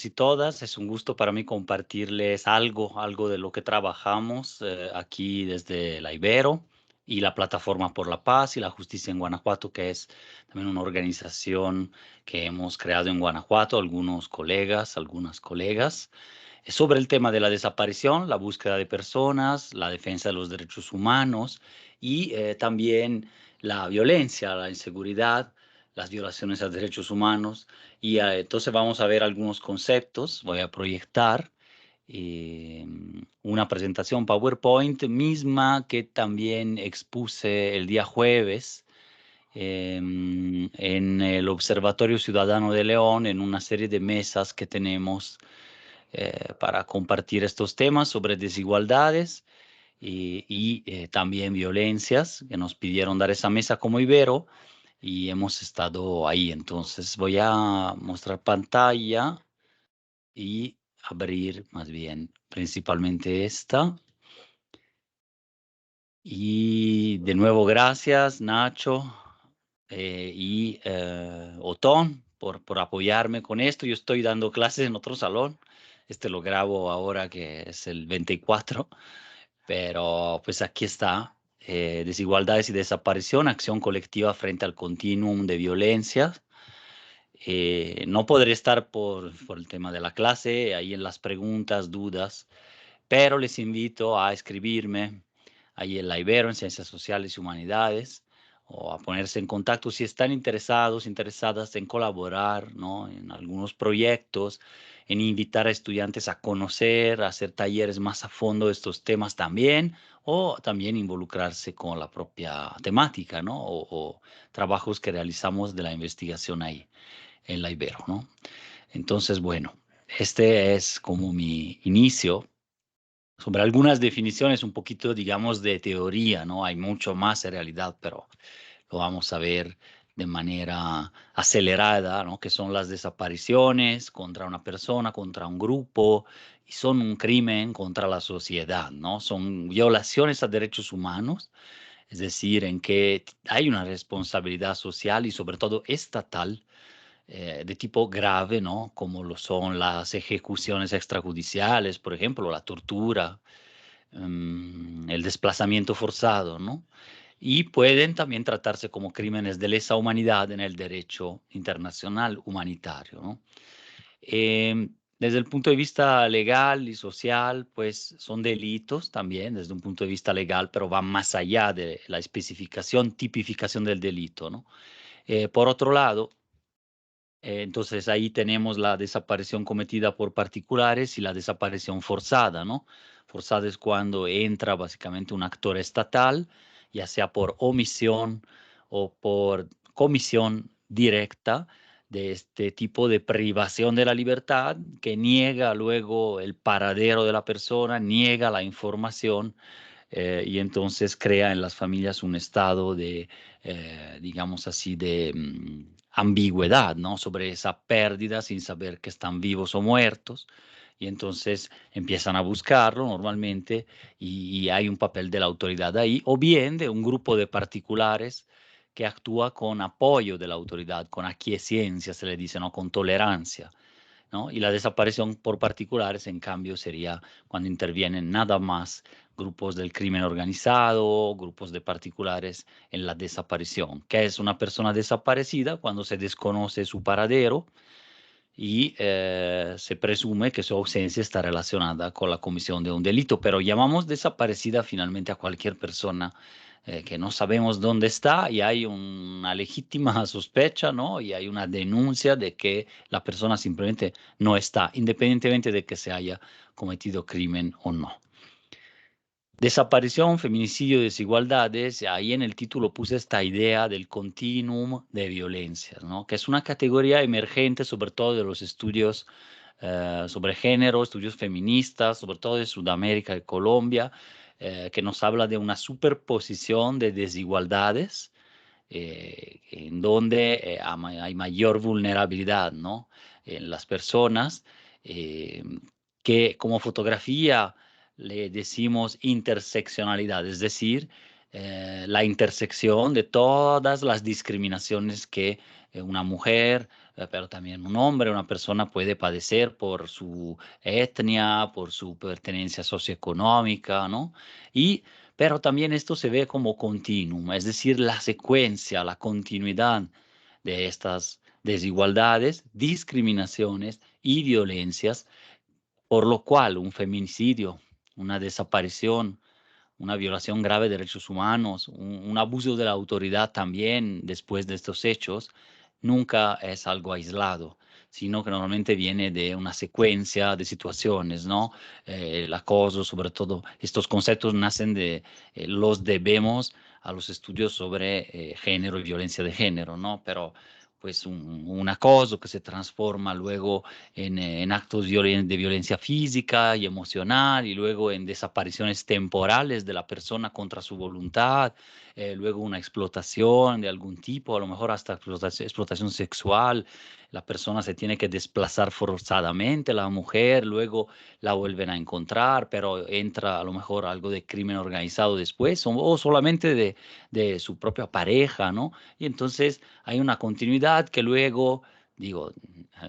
y todas. Es un gusto para mí compartirles algo de lo que trabajamos aquí desde la Ibero y la Plataforma por la Paz y la Justicia en Guanajuato, que es también una organización que hemos creado en Guanajuato, algunos colegas, algunas colegas, sobre el tema de la desaparición, la búsqueda de personas, la defensa de los derechos humanos y también la violencia, la inseguridad, las violaciones a derechos humanos. Y entonces vamos a ver algunos conceptos. Voy a proyectar eh, una presentación PowerPoint misma que también expuse el día jueves en el Observatorio Ciudadano de León, en una serie de mesas que tenemos para compartir estos temas sobre desigualdades y también violencias, que nos pidieron dar esa mesa como Ibero y hemos estado ahí. Entonces voy a mostrar pantalla y abrir más bien principalmente esta. Y de nuevo, gracias Nacho y Otón por apoyarme con esto. Yo estoy dando clases en otro salón. Este lo grabo ahora que es el 24, pero pues aquí está. Desigualdades y desaparición, acción colectiva frente al continuum de violencia. No podré estar por el tema de la clase, ahí en las preguntas, dudas, pero les invito a escribirme ahí en la Ibero, en Ciencias Sociales y Humanidades, o a ponerse en contacto si están interesados, interesadas en colaborar, ¿no? En algunos proyectos, en invitar a estudiantes a conocer, a hacer talleres más a fondo de estos temas también, o también involucrarse con la propia temática, ¿no? O trabajos que realizamos de la investigación ahí en la Ibero, ¿no? Entonces, bueno, este es como mi inicio sobre algunas definiciones, un poquito, digamos, de teoría, ¿no? Hay mucho más en realidad, pero lo vamos a ver de manera acelerada, ¿no? Que son las desapariciones contra una persona, contra un grupo, y son un crimen contra la sociedad, ¿no? Son violaciones a derechos humanos, es decir, en que hay una responsabilidad social y sobre todo estatal de tipo grave, ¿no? Como lo son las ejecuciones extrajudiciales, por ejemplo, la tortura, el desplazamiento forzado, ¿no? Y pueden también tratarse como crímenes de lesa humanidad en el derecho internacional humanitario, ¿no? Desde el punto de vista legal y social, pues son delitos también desde un punto de vista legal, pero van más allá de la especificación, tipificación del delito, ¿no? Por otro lado, entonces ahí tenemos la desaparición cometida por particulares y la desaparición forzada, ¿no? Forzada es cuando entra básicamente un actor estatal, ya sea por omisión o por comisión directa de este tipo de privación de la libertad que niega luego el paradero de la persona, niega la información y entonces crea en las familias un estado de, digamos así, de ambigüedad, ¿no? Sobre esa pérdida sin saber que están vivos o muertos. Y entonces empiezan a buscarlo normalmente y hay un papel de la autoridad ahí, o bien de un grupo de particulares que actúa con apoyo de la autoridad, con aquiescencia, se le dice, ¿no? Con tolerancia, ¿no? Y la desaparición por particulares, en cambio, sería cuando intervienen nada más grupos del crimen organizado, grupos de particulares en la desaparición, que es una persona desaparecida cuando se desconoce su paradero y se presume que su ausencia está relacionada con la comisión de un delito, pero llamamos desaparecida finalmente a cualquier persona que no sabemos dónde está y hay una legítima sospecha, ¿no? Y hay una denuncia de que la persona simplemente no está, independientemente de que se haya cometido crimen o no. Desaparición, feminicidio, desigualdades, ahí en el título puse esta idea del continuum de violencias, ¿no? Que es una categoría emergente sobre todo de los estudios sobre género, estudios feministas, sobre todo de Sudamérica y Colombia, que nos habla de una superposición de desigualdades en donde hay mayor vulnerabilidad, ¿no? En las personas, eh, que como fotografía le decimos interseccionalidad, es decir, la intersección de todas las discriminaciones que una mujer pero también un hombre, una persona puede padecer por su etnia, por su pertenencia socioeconómica, ¿no? Y, pero también esto se ve como continuum, es decir, la secuencia, la continuidad de estas desigualdades, discriminaciones y violencias, por lo cual un feminicidio, una desaparición, una violación grave de derechos humanos, un abuso de la autoridad también después de estos hechos, nunca es algo aislado, sino que normalmente viene de una secuencia de situaciones, ¿no? El acoso, sobre todo, estos conceptos nacen de los debemos a los estudios sobre género y violencia de género, ¿no? Pero pues un acoso que se transforma luego en actos de violencia física y emocional y luego en desapariciones temporales de la persona contra su voluntad, luego una explotación de algún tipo, a lo mejor hasta explotación sexual, la persona se tiene que desplazar forzadamente, la mujer, luego la vuelven a encontrar, pero entra a lo mejor algo de crimen organizado después o solamente de su propia pareja, ¿no? Y entonces hay una continuidad que luego digo,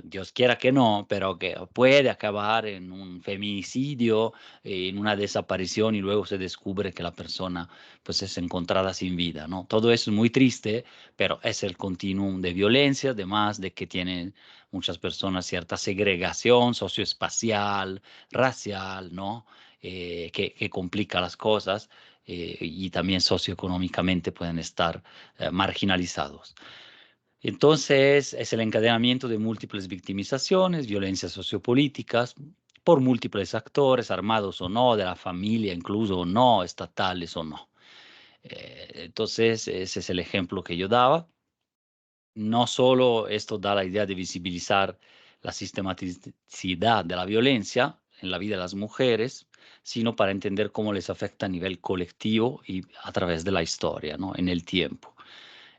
Dios quiera que no, pero que puede acabar en un feminicidio, en una desaparición y luego se descubre que la persona pues es encontrada sin vida, ¿no? Todo eso es muy triste, pero es el continuum de violencia, además de que tienen muchas personas cierta segregación socioespacial, racial, ¿no? Que complica las cosas y también socioeconómicamente pueden estar marginalizados. Entonces, es el encadenamiento de múltiples victimizaciones, violencias sociopolíticas, por múltiples actores, armados o no, de la familia, incluso o no, estatales o no. Entonces, ese es el ejemplo que yo daba. No solo esto da la idea de visibilizar la sistematicidad de la violencia en la vida de las mujeres, sino para entender cómo les afecta a nivel colectivo y a través de la historia, ¿no? En el tiempo.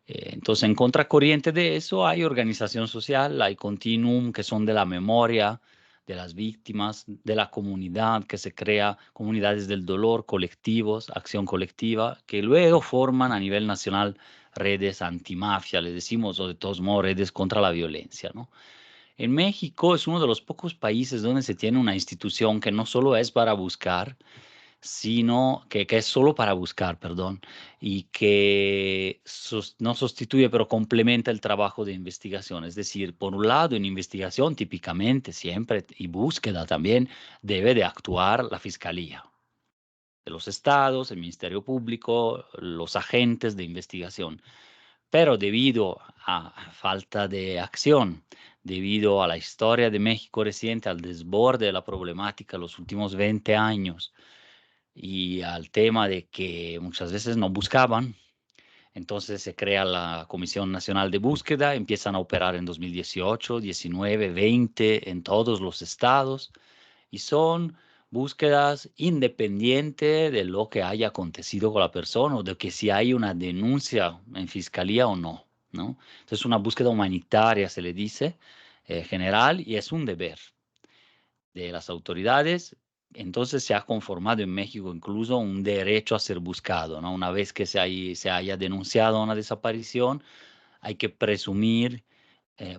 Entonces, en contracorriente de eso, hay organización social, hay continuum que son de la memoria de las víctimas, de la comunidad, que se crea comunidades del dolor, colectivos, acción colectiva, que luego forman a nivel nacional redes antimafia, le decimos, o de todos modos redes contra la violencia, ¿no? En México es uno de los pocos países donde se tiene una institución que no solo es para buscar, sino que es solo para buscar, perdón, y que no sustituye, pero complementa el trabajo de investigación. Es decir, por un lado, en investigación típicamente siempre y búsqueda también debe de actuar la Fiscalía de los estados, el Ministerio Público, los agentes de investigación. Pero debido a falta de acción, debido a la historia de México reciente, al desborde de la problemática los últimos 20 años, y al tema de que muchas veces no buscaban. Entonces se crea la Comisión Nacional de Búsqueda, empiezan a operar en 2018, 19, 20 en todos los estados y son búsquedas independientes de lo que haya acontecido con la persona o de que si hay una denuncia en fiscalía o no, ¿no? Entonces una búsqueda humanitaria se le dice general y es un deber de las autoridades. Entonces se ha conformado en México incluso un derecho a ser buscado, ¿no? Una vez que se haya denunciado una desaparición, hay que presumir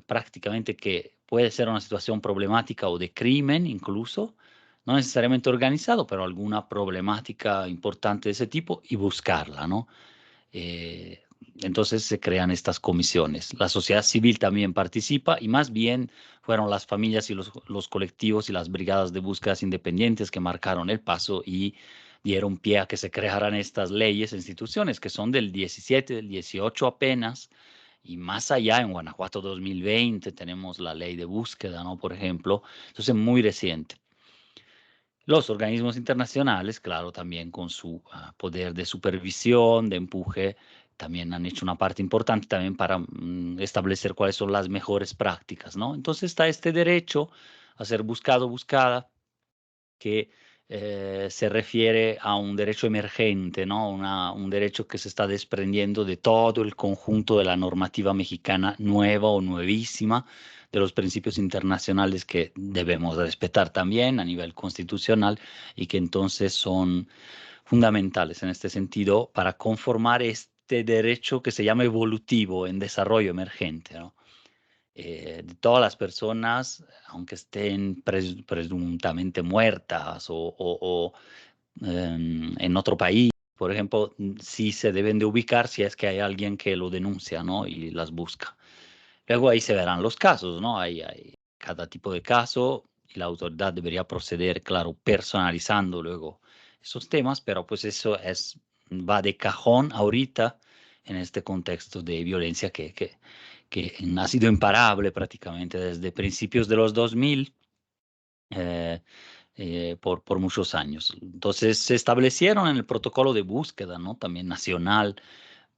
prácticamente que puede ser una situación problemática o de crimen incluso, no necesariamente organizado, pero alguna problemática importante de ese tipo y buscarla, ¿no? Eh, entonces se crean estas comisiones. La sociedad civil también participa y más bien fueron las familias y los colectivos y las brigadas de búsquedas independientes que marcaron el paso y dieron pie a que se crearan estas leyes e instituciones que son del 17, del 18 apenas. Y más allá, en Guanajuato 2020 tenemos la ley de búsqueda, ¿no? Por ejemplo, entonces muy reciente. Los organismos internacionales, claro, también con su poder de supervisión, de empuje, también han hecho una parte importante también para establecer cuáles son las mejores prácticas, ¿no? Entonces está este derecho a ser buscado, buscada, que se refiere a un derecho emergente, ¿no? Un derecho que se está desprendiendo de todo el conjunto de la normativa mexicana nueva o nuevísima, de los principios internacionales que debemos respetar también a nivel constitucional y que entonces son fundamentales en este sentido para conformar este derecho que se llama evolutivo en desarrollo emergente, ¿no? de todas las personas, aunque estén presuntamente muertas en otro país, por ejemplo, sí se deben de ubicar si es que hay alguien que lo denuncia, ¿no? Y las busca. Luego ahí se verán los casos, ¿no? Hay cada tipo de caso y la autoridad debería proceder, claro, personalizando luego esos temas, pero pues eso va de cajón ahorita en este contexto de violencia que ha sido imparable prácticamente desde principios de los 2000 eh, por muchos años. Entonces se establecieron en el protocolo de búsqueda, ¿no? También nacional,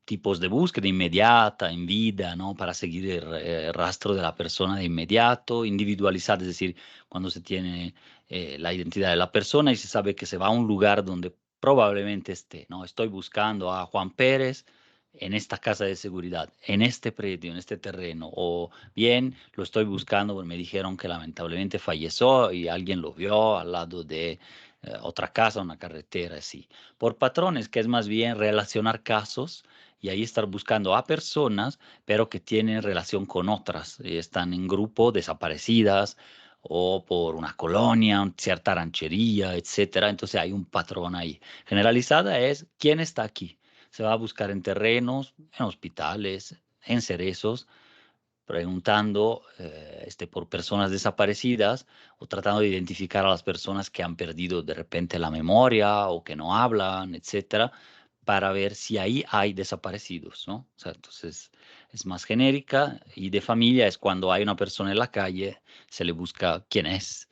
tipos de búsqueda inmediata, en vida, ¿no? Para seguir el rastro de la persona de inmediato, individualizar, es decir, cuando se tiene la identidad de la persona y se sabe que se va a un lugar donde probablemente esté, ¿no? Estoy buscando a Juan Pérez en esta casa de seguridad, en este predio, en este terreno, o bien lo estoy buscando porque me dijeron que lamentablemente falleció y alguien lo vio al lado de otra casa, una carretera, así. Por patrones, que es más bien relacionar casos y ahí estar buscando a personas, pero que tienen relación con otras, están en grupo desaparecidas o por una colonia, cierta ranchería, etcétera. Entonces hay un patrón ahí. Generalizada es quién está aquí. Se va a buscar en terrenos, en hospitales, en cerezos, preguntando por personas desaparecidas o tratando de identificar a las personas que han perdido de repente la memoria o que no hablan, etcétera, para ver si ahí hay desaparecidos, ¿no? O sea, entonces es más genérica y de familia es cuando hay una persona en la calle, se le busca quién es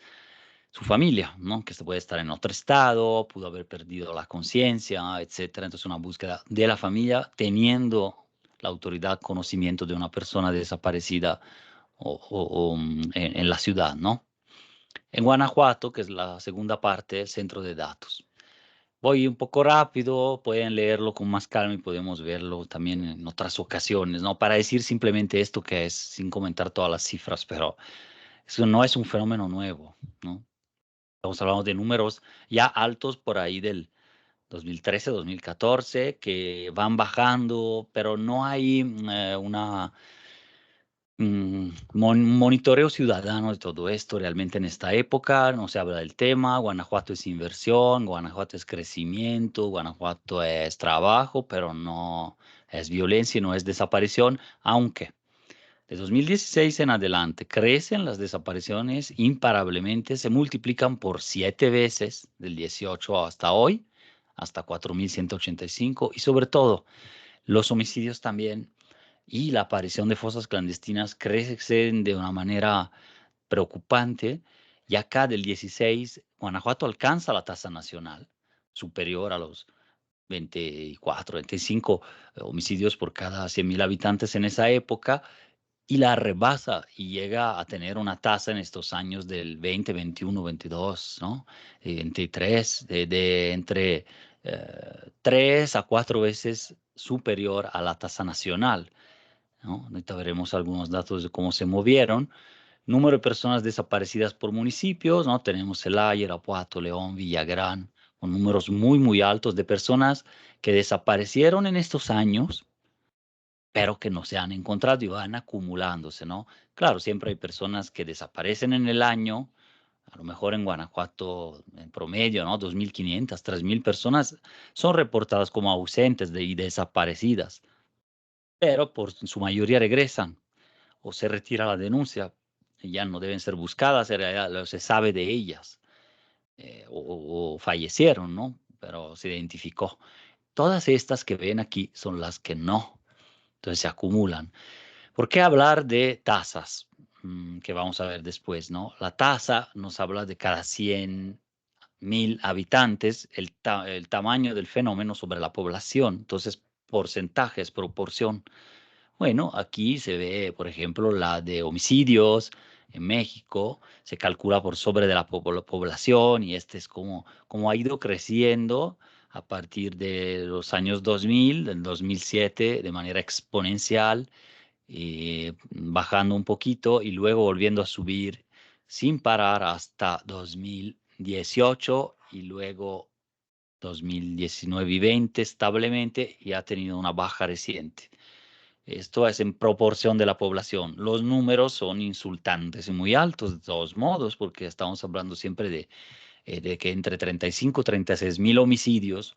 su familia, ¿no? Que se puede estar en otro estado, pudo haber perdido la conciencia, etcétera. Entonces, una búsqueda de la familia teniendo la autoridad conocimiento de una persona desaparecida en la ciudad, ¿no? En Guanajuato, que es la segunda parte, el centro de datos. Voy un poco rápido, pueden leerlo con más calma y podemos verlo también en otras ocasiones, ¿no? Para decir simplemente esto que es, sin comentar todas las cifras, pero eso no es un fenómeno nuevo, ¿no? Estamos hablando de números ya altos por ahí del 2013, 2014, que van bajando, pero no hay monitoreo ciudadano de todo esto realmente en esta época. No se habla del tema. Guanajuato es inversión, Guanajuato es crecimiento, Guanajuato es trabajo, pero no es violencia y no es desaparición, aunque de 2016 en adelante crecen las desapariciones imparablemente, se multiplican por 7 veces del 18 hasta hoy, hasta 4.185 y sobre todo los homicidios también y la aparición de fosas clandestinas crecen de una manera preocupante y acá del 16 Guanajuato alcanza la tasa nacional superior a los 24, 25 homicidios por cada 100.000 habitantes en esa época y la rebasa y llega a tener una tasa en estos años del 20, 21, 22, ¿no? 23, de entre 3 a 4 veces superior a la tasa nacional, ¿no? Ahorita veremos algunos datos de cómo se movieron. Número de personas desaparecidas por municipios, ¿no? Tenemos Celaya, Irapuato, León, Villagrán, con números muy, muy altos de personas que desaparecieron en estos años pero que no se han encontrado y van acumulándose, ¿no? Claro, siempre hay personas que desaparecen en el año, a lo mejor en Guanajuato en promedio, ¿no? 2.500, 3.000 personas son reportadas como ausentes y desaparecidas, pero por su mayoría regresan o se retira la denuncia y ya no deben ser buscadas, se sabe de ellas o fallecieron, ¿no? Pero se identificó. Todas estas que ven aquí son las que no, entonces se acumulan. ¿Por qué hablar de tasas? Que vamos a ver después, ¿no? La tasa nos habla de cada 100.000 habitantes, el tamaño del fenómeno sobre la población. Entonces, porcentajes, proporción. Bueno, aquí se ve, por ejemplo, la de homicidios en México, se calcula por sobre de la población y este es como ha ido creciendo a partir de los años 2000, del 2007, de manera exponencial bajando un poquito y luego volviendo a subir sin parar hasta 2018 y luego 2019 y 20 establemente y ha tenido una baja reciente. Esto es en proporción de la población. Los números son insultantes y muy altos de todos modos, porque estamos hablando siempre de que entre 35 y 36 mil homicidios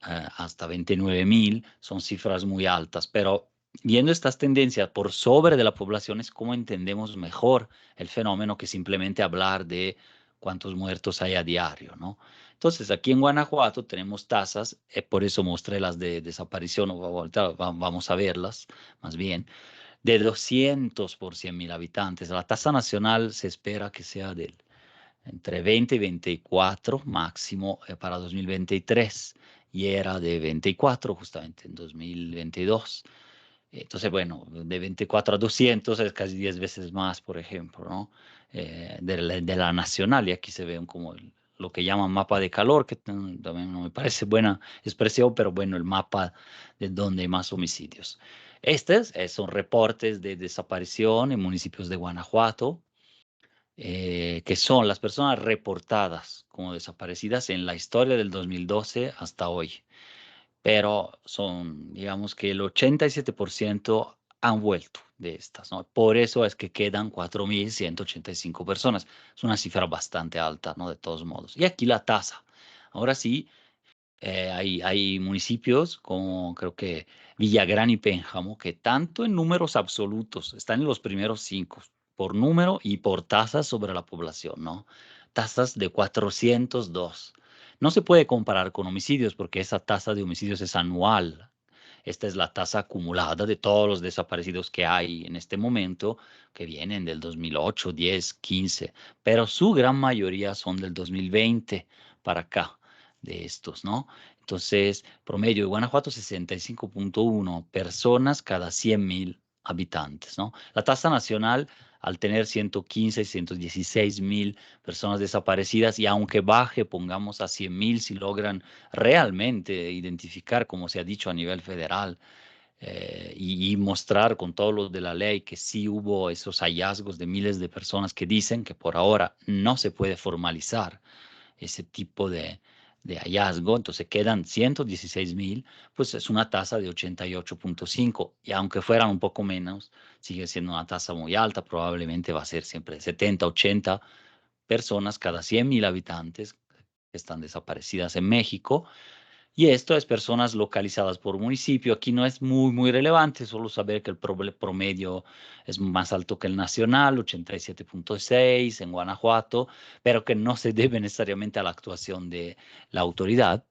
hasta 29.000 son cifras muy altas, pero viendo estas tendencias por sobre de la población es como entendemos mejor el fenómeno que simplemente hablar de cuántos muertos hay a diario, ¿no? Entonces, aquí en Guanajuato tenemos tasas, por eso mostré las de desaparición, ahorita vamos a verlas más bien, de 200 por 100.000 habitantes. La tasa nacional se espera que sea del entre 20 y 24 máximo para 2023 y era de 24 justamente en 2022. Entonces, bueno, de 24 a 200 es casi 10 veces más, por ejemplo, ¿no? De la nacional, y aquí se ve como lo que llaman mapa de calor, que también no me parece buena expresión, pero bueno, el mapa de donde hay más homicidios. Estos son reportes de desaparición en municipios de Guanajuato, que son las personas reportadas como desaparecidas en la historia del 2012 hasta hoy. Pero son, digamos que el 87% han vuelto de estas, ¿no? Por eso es que quedan 4.185 personas. Es una cifra bastante alta, ¿no? De todos modos. Y aquí la tasa. Ahora sí, hay municipios como creo que Villagrán y Pénjamo que tanto en números absolutos están en los primeros cinco por número y por tasas sobre la población, ¿no? Tasas de 402. No se puede comparar con homicidios porque esa tasa de homicidios es anual. Esta es la tasa acumulada de todos los desaparecidos que hay en este momento, que vienen del 2008, 10, 15, pero su gran mayoría son del 2020 para acá de estos, ¿no? Entonces, promedio de Guanajuato, 65.1 personas cada 100.000 habitantes, ¿no? La tasa nacional, al tener 115 y 116.000 personas desaparecidas, y aunque baje, pongamos a 100.000, si logran realmente identificar, como se ha dicho a nivel federal, y mostrar con todo lo de la ley que sí hubo esos hallazgos de miles de personas que dicen que por ahora no se puede formalizar ese tipo de hallazgo, entonces quedan 116.000, pues es una tasa de 88.5 y aunque fueran un poco menos, sigue siendo una tasa muy alta, probablemente va a ser siempre 70, 80 personas cada 100.000 habitantes que están desaparecidas en México. Y esto es personas localizadas por municipio. Aquí no es muy relevante, solo saber que el promedio es más alto que el nacional, 87.6 en Guanajuato, pero que no se debe necesariamente a la actuación de la autoridad,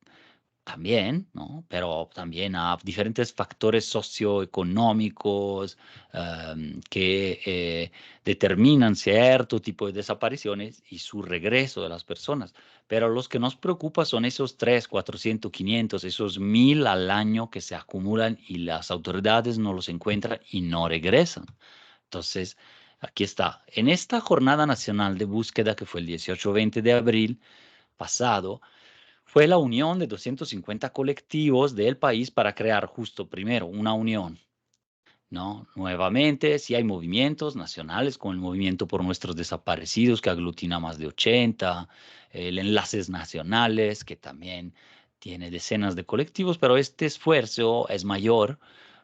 también, ¿no? Pero también a diferentes factores socioeconómicos que determinan cierto tipo de desapariciones y su regreso de las personas. Pero los que nos preocupa son esos 3, 400, 500, esos 1.000 al año que se acumulan y las autoridades no los encuentran y no regresan. Entonces, aquí está. En esta jornada nacional de búsqueda que fue el 18-20 de abril pasado, fue la unión de 250 colectivos del país para crear justo primero una unión, ¿no? Nuevamente, si hay movimientos nacionales, como el Movimiento por Nuestros Desaparecidos, que aglutina más de 80, el Enlaces Nacionales, que también tiene decenas de colectivos, pero este esfuerzo es mayor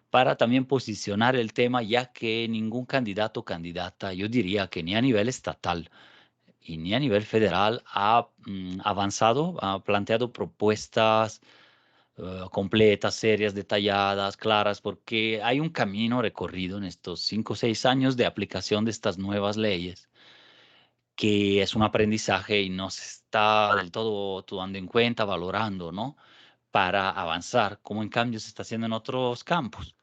para también posicionar el tema, ya que ningún candidato o candidata, yo diría que ni a nivel estatal, y ni a nivel federal ha avanzado, ha planteado propuestas completas, serias, detalladas, claras, porque hay un camino recorrido en estos 5 o 6 años de aplicación de estas nuevas leyes, que es un aprendizaje y no se está del todo tomando en cuenta, valorando, ¿no? Para avanzar, como en cambio se está haciendo en otros campos.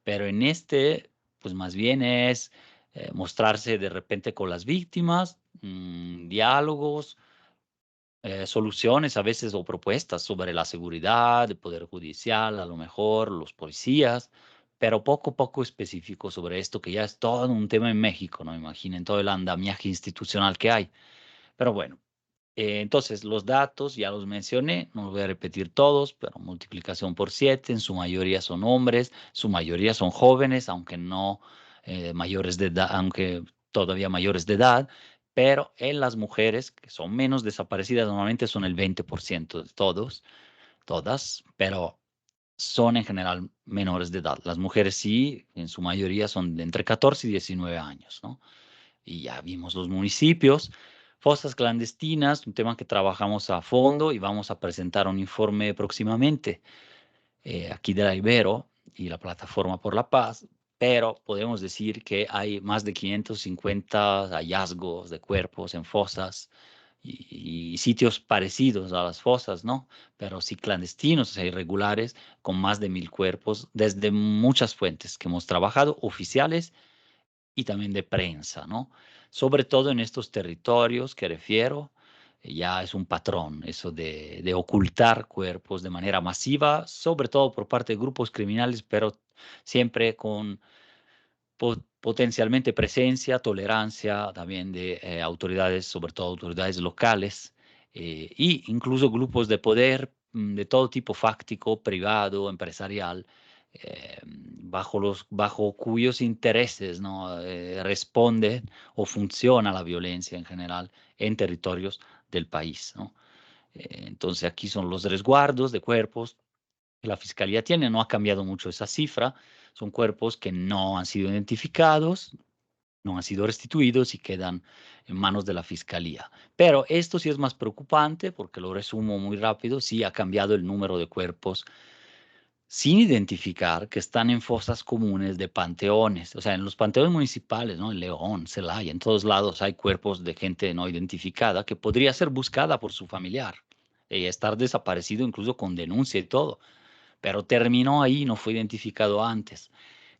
Pero en este, pues más bien es mostrarse de repente con las víctimas, diálogos, soluciones a veces o propuestas sobre la seguridad, el poder judicial, a lo mejor los policías, pero poco específico sobre esto que ya es todo un tema en México, ¿no? Imaginen todo el andamiaje institucional que hay. Pero bueno, entonces, los datos ya los mencioné, no los voy a repetir todos, pero multiplicación por 7, en su mayoría son hombres, su mayoría son jóvenes, aunque no mayores de edad, aunque todavía mayores de edad, pero en las mujeres, que son menos desaparecidas, normalmente son el 20% de todos, todas, pero son en general menores de edad. Las mujeres sí, en su mayoría son de entre 14 y 19 años, ¿no? Y ya vimos los municipios. Fosas clandestinas, un tema que trabajamos a fondo y vamos a presentar un informe próximamente aquí de la Ibero y la Plataforma por la Paz, pero podemos decir que hay más de 550 hallazgos de cuerpos en fosas y sitios parecidos a las fosas, ¿no? Pero sí clandestinos, o sea, irregulares, con más de 1000 cuerpos desde muchas fuentes que hemos trabajado, oficiales y también de prensa, ¿no? Sobre todo en estos territorios que refiero, ya es un patrón eso de ocultar cuerpos de manera masiva, sobre todo por parte de grupos criminales, pero siempre con potencialmente presencia, tolerancia también de autoridades, sobre todo autoridades locales, y incluso grupos de poder de todo tipo fáctico, privado, empresarial, bajo cuyos intereses, ¿no? Responde o funciona la violencia en general en territorios del país, ¿no? Entonces aquí son los resguardos de cuerpos que la fiscalía tiene. No ha cambiado mucho esa cifra. Son cuerpos que no han sido identificados, no han sido restituidos y quedan en manos de la fiscalía. Pero esto sí es más preocupante porque lo resumo muy rápido. Sí ha cambiado el número de cuerpos sin identificar que están en fosas comunes de panteones, o sea, en los panteones municipales, ¿no? En León, Celaya, en todos lados hay cuerpos de gente no identificada que podría ser buscada por su familiar y estar desaparecido incluso con denuncia y todo, pero terminó ahí, no fue identificado antes.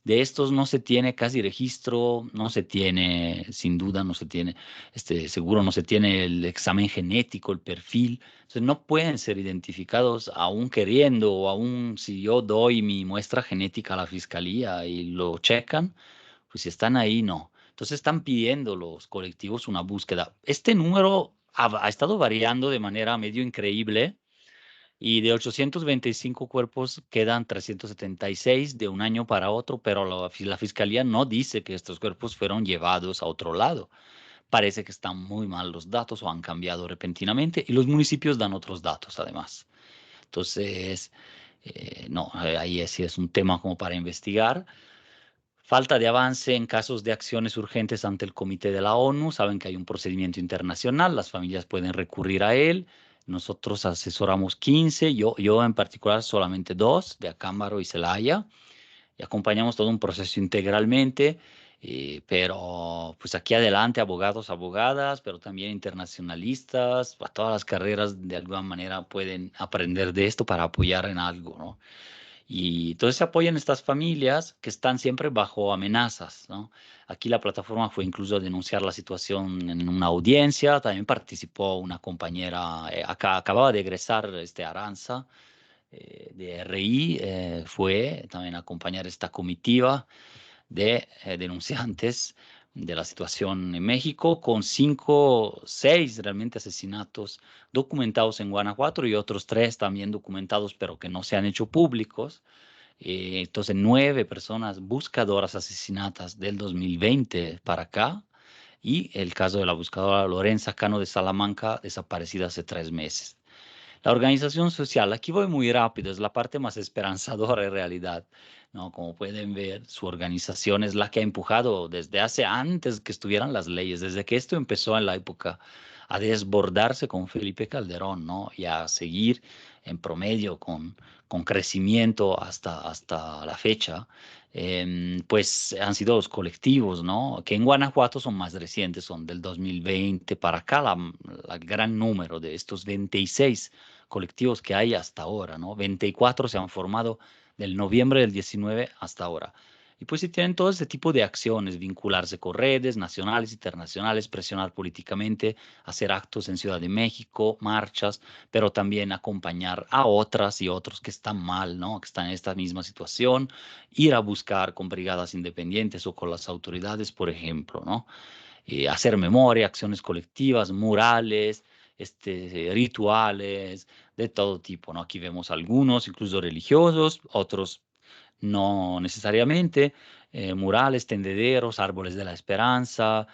De estos no se tiene casi registro, no se tiene, sin duda, no se tiene, seguro no se tiene el examen genético, el perfil. Entonces no pueden ser identificados aún queriendo o aún si yo doy mi muestra genética a la fiscalía y lo checan, pues si están ahí, no. Entonces están pidiendo los colectivos una búsqueda. Este número ha estado variando de manera medio increíble y de 825 cuerpos quedan 376 de un año para otro, pero la fiscalía no dice que estos cuerpos fueron llevados a otro lado. Parece que están muy mal los datos o han cambiado repentinamente y los municipios dan otros datos además. Entonces, no, ahí sí es un tema como para investigar. Falta de avance en casos de acciones urgentes ante el Comité de la ONU. Saben que hay un procedimiento internacional, las familias pueden recurrir a él. Nosotros asesoramos 15, yo en particular solamente dos, de Acámbaro y Celaya, y acompañamos todo un proceso integralmente, pero pues aquí adelante abogados, abogadas, pero también internacionalistas, a todas las carreras de alguna manera pueden aprender de esto para apoyar en algo, ¿no? Y entonces se apoyan estas familias que están siempre bajo amenazas, ¿no? Aquí la plataforma fue incluso a denunciar la situación en una audiencia, también participó una compañera, acababa de egresar Aranza de RI, fue también a acompañar esta comitiva de denunciantes de la situación en México, con 6 realmente asesinatos documentados en Guanajuato y otros 3 también documentados, pero que no se han hecho públicos. Entonces, 9 personas buscadoras asesinadas del 2020 para acá. Y el caso de la buscadora Lorenza Cano de Salamanca, desaparecida hace 3 meses. La organización social, aquí voy muy rápido, es la parte más esperanzadora en realidad, ¿no? Como pueden ver, su organización es la que ha empujado desde hace antes que estuvieran las leyes, desde que esto empezó en la época a desbordarse con Felipe Calderón, ¿no? Y a seguir en promedio con crecimiento hasta la fecha. Pues han sido los colectivos, ¿no? Que en Guanajuato son más recientes, son del 2020 para acá, la gran número de estos 26 colectivos que hay hasta ahora, ¿no? 24 se han formado del noviembre del 19 hasta ahora. Y pues si tienen todo ese tipo de acciones, vincularse con redes nacionales, internacionales, presionar políticamente, hacer actos en Ciudad de México, marchas, pero también acompañar a otras y otros que están mal, ¿no? Que están en esta misma situación, ir a buscar con brigadas independientes o con las autoridades, por ejemplo, ¿no? Hacer memoria, acciones colectivas, murales, rituales, de todo tipo, ¿no? Aquí vemos algunos, incluso religiosos, otros no necesariamente, murales, tendederos, árboles de la esperanza,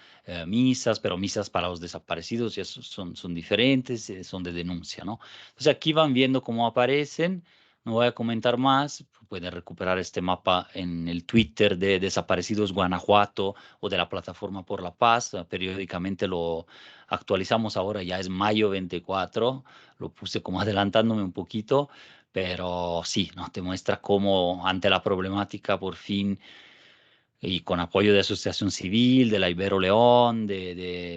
misas, pero misas para los desaparecidos, y esos son diferentes, son de denuncia, ¿no? Entonces aquí van viendo cómo aparecen. no voy a comentar más. Pueden recuperar este mapa en el Twitter de Desaparecidos Guanajuato o de la Plataforma por la Paz. Periódicamente lo actualizamos ahora, ya es mayo 24. Lo puse como adelantándome un poquito, pero sí, ¿no? Te muestra cómo ante la problemática por fin y con apoyo de Asociación Civil, de la Ibero León,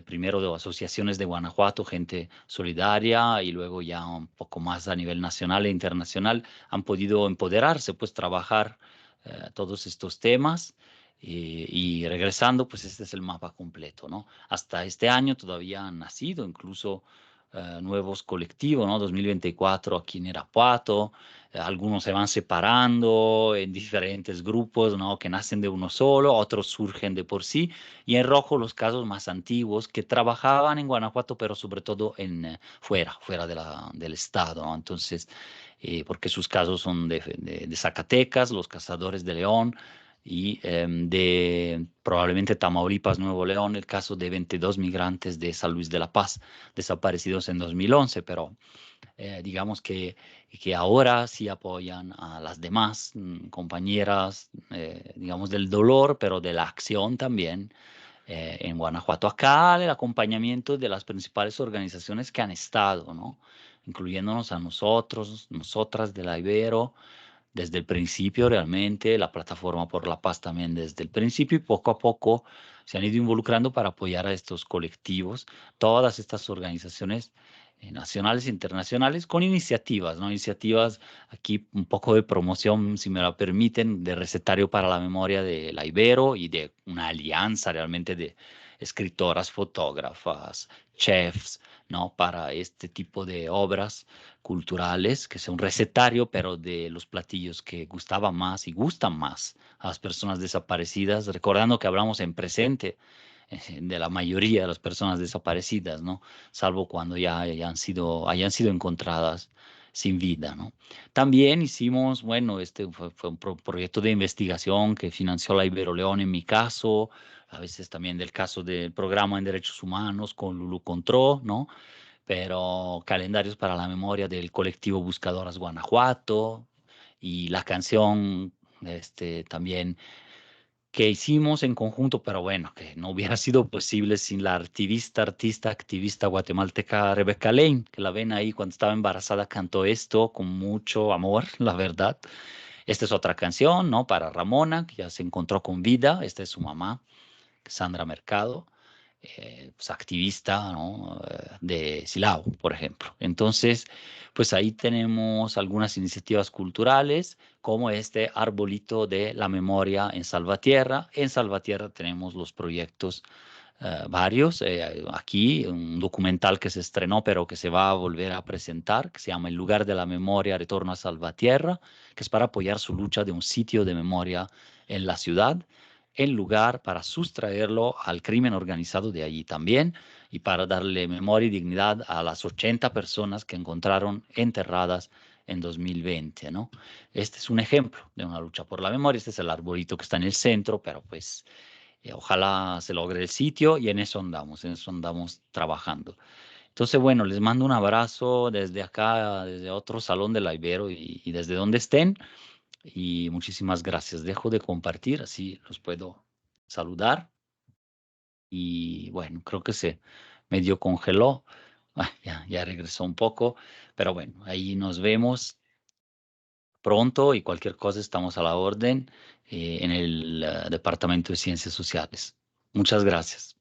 primero de asociaciones de Guanajuato, gente solidaria, y luego ya un poco más a nivel nacional e internacional, han podido empoderarse, pues trabajar todos estos temas. Y regresando, pues este es el mapa completo, ¿no? Hasta este año todavía han nacido incluso nuevos colectivos, ¿no? 2024 aquí en Irapuato, algunos se van separando en diferentes grupos, ¿no? Que nacen de uno solo, otros surgen de por sí, y en rojo los casos más antiguos que trabajaban en Guanajuato, pero sobre todo en fuera del estado, ¿no? Entonces, porque sus casos son de Zacatecas, los cazadores de León, y de probablemente Tamaulipas, Nuevo León, el caso de 22 migrantes de San Luis de la Paz, desaparecidos en 2011, pero digamos que ahora sí apoyan a las demás compañeras, digamos, del dolor, pero de la acción también en Guanajuato. Acá el acompañamiento de las principales organizaciones que han estado, ¿no? Incluyéndonos a nosotros, nosotras de la Ibero, desde el principio realmente, la Plataforma por la Paz también desde el principio y poco a poco se han ido involucrando para apoyar a estos colectivos, todas estas organizaciones nacionales e internacionales con iniciativas, ¿no? Iniciativas aquí un poco de promoción, si me lo permiten, de recetario para la memoria de la Ibero y de una alianza realmente de escritoras, fotógrafas, chefs, ¿no? Para este tipo de obras culturales, que sea un recetario, pero de los platillos que gustaban más y gustan más a las personas desaparecidas, recordando que hablamos en presente de la mayoría de las personas desaparecidas, ¿no? Salvo cuando ya hayan sido encontradas sin vida, ¿no? También hicimos, bueno, este fue un proyecto de investigación que financió la Ibero-León en mi caso, a veces también del caso del programa en derechos humanos con Lulu Contró, ¿no? Pero calendarios para la memoria del colectivo Buscadoras Guanajuato y la canción también que hicimos en conjunto, pero bueno, que no hubiera sido posible sin la activista guatemalteca Rebeca Lane, que la ven ahí cuando estaba embarazada, cantó esto con mucho amor, la verdad. Esta es otra canción, ¿no? Para Ramona, que ya se encontró con vida, esta es su mamá, Sandra Mercado, pues, activista, ¿no? De Silao, por ejemplo. Entonces, pues ahí tenemos algunas iniciativas culturales, como este arbolito de la memoria en Salvatierra. En Salvatierra tenemos los proyectos varios. Aquí un documental que se estrenó, pero que se va a volver a presentar, que se llama El lugar de la memoria, Retorno a Salvatierra, que es para apoyar su lucha de un sitio de memoria en la ciudad, en lugar para sustraerlo al crimen organizado de allí también y para darle memoria y dignidad a las 80 personas que encontraron enterradas en 2020, ¿no? Este es un ejemplo de una lucha por la memoria. Este es el arbolito que está en el centro, pero pues ojalá se logre el sitio y en eso andamos trabajando. Entonces, bueno, les mando un abrazo desde acá, desde otro salón de la Ibero y desde donde estén. Y muchísimas gracias. Dejo de compartir, así los puedo saludar. Y bueno, creo que se medio congeló. Ya regresó un poco, pero bueno, ahí nos vemos pronto y cualquier cosa estamos a la orden en el Departamento de Ciencias Sociales. Muchas gracias.